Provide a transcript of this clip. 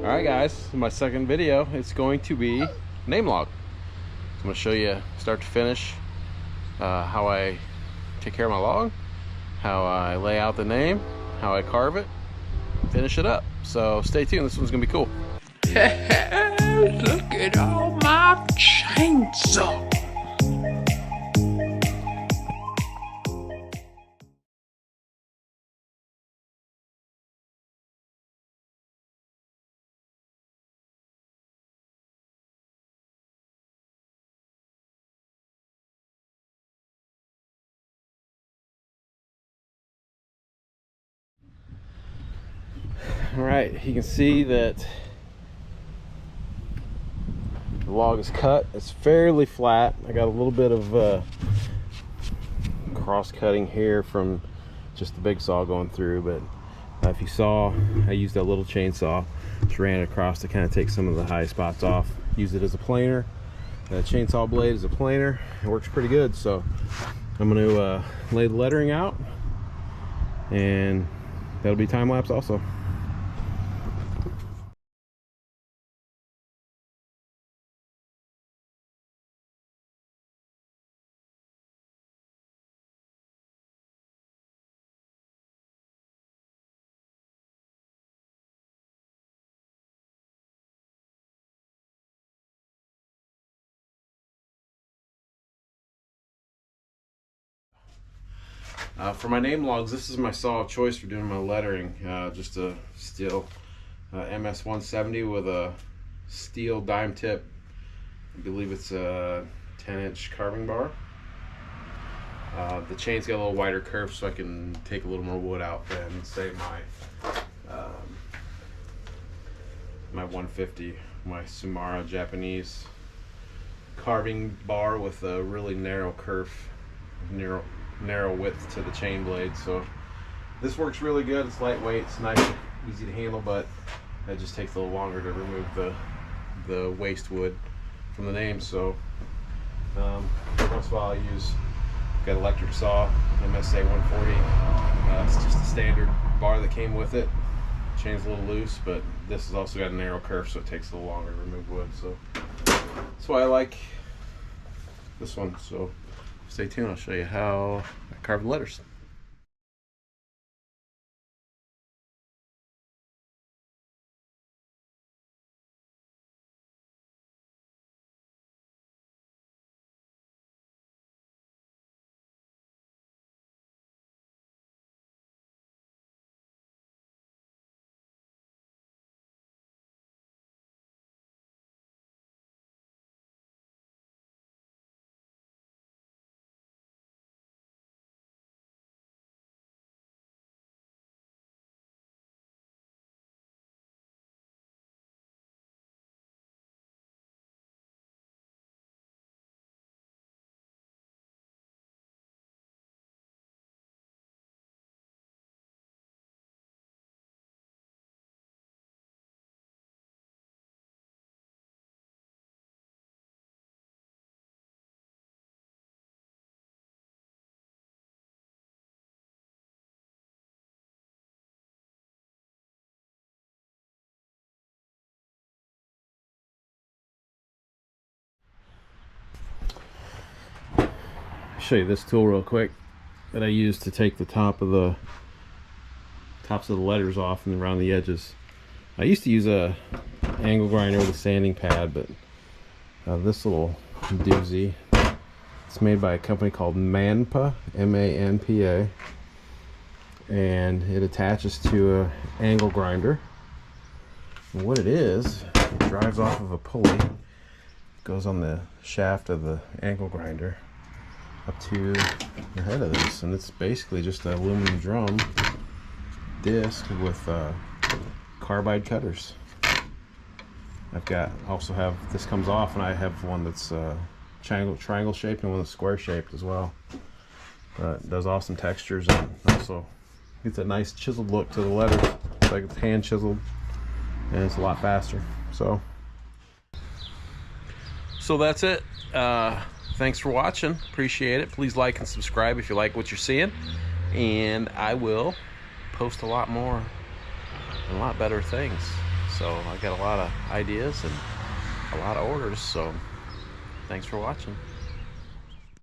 Alright guys, my second video is going to be name log. I'm going to show you start to finish how I take care of my log, how I lay out the name, how I carve it, finish it up. So stay tuned, this one's going to be cool. Look at all my chainsaw. Alright, you can see that the log is cut. It's fairly flat. I got a little bit of cross cutting here from just the big saw going through, but if you saw, I used that little chainsaw, just ran it across to kind of take some of the high spots off. Use it as a planer. The chainsaw blade is a planer. It works pretty good. So I'm going to lay the lettering out, and that'll be time lapse also. For my name logs, this is my saw of choice for doing my lettering. Just a steel MS-170 with a steel dime tip. I believe it's a 10-inch carving bar. The chain's got a little wider curve so I can take a little more wood out than say my 150, my Sumara Japanese carving bar with a really narrow curve, narrow width to the chain blade. So this works really good. It's lightweight, it's nice, easy to handle, but it just takes a little longer to remove the waste wood from the name. So every once in a while I got an electric saw, MSA 140. It's just a standard bar that came with it. Chain's a little loose, but this has also got a narrow curve, so it takes a little longer to remove wood. So that's why I like this one. So stay tuned, I'll show you how I carve the letters. Show you this tool real quick that I use to take the tops of the letters off and around the edges. I used to use a angle grinder with a sanding pad, but this little doozy, it's made by a company called Manpa, M-A-N-P-A, and it attaches to a angle grinder. And what it is, it drives off of a pulley, goes on the shaft of the angle grinder up to the head of this, and it's basically just an aluminum drum disc with carbide cutters. Also have this comes off, and I have one that's triangle shaped and one that's square shaped as well. It does awesome textures, and also gets a nice chiseled look to the letters. It's like it's hand chiseled, and it's a lot faster. So that's it. Thanks for watching. Appreciate it. Please like and subscribe if you like what you're seeing. And I will post a lot more and a lot better things. So I got a lot of ideas and a lot of orders. So thanks for watching.